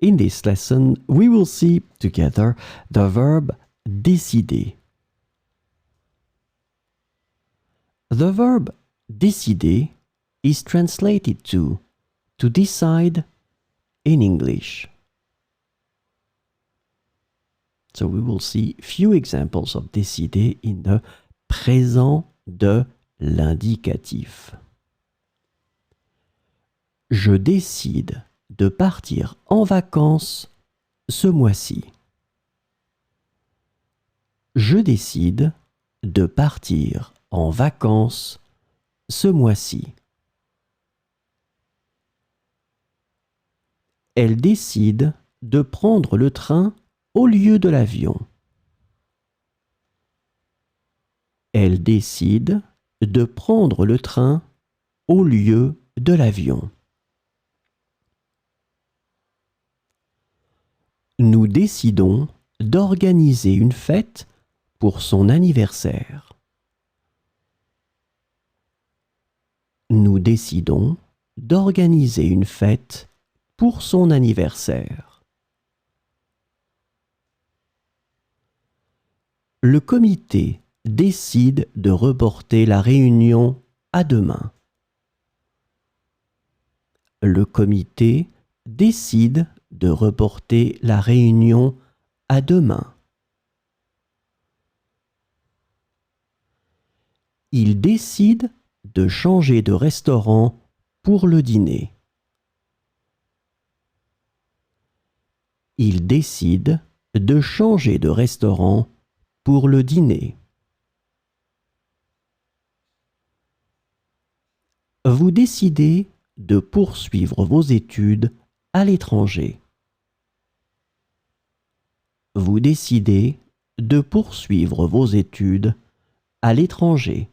In this lesson, we will see together the verb décider. The verb décider is translated to decide in English. So we will see few examples of décider in the présent de l'indicatif. Je décide de partir en vacances ce mois-ci. Je décide de partir en vacances ce mois-ci. Elle décide de prendre le train au lieu de l'avion. Elle décide de prendre le train au lieu de l'avion. Nous décidons d'organiser une fête pour son anniversaire. Nous décidons d'organiser une fête pour son anniversaire. Le comité décide de reporter la réunion à demain. Le comité décide de reporter la réunion à demain. Il décide de changer de restaurant pour le dîner. Il décide de changer de restaurant pour le dîner. Vous décidez de poursuivre vos études à l'étranger. Vous décidez de poursuivre vos études à l'étranger.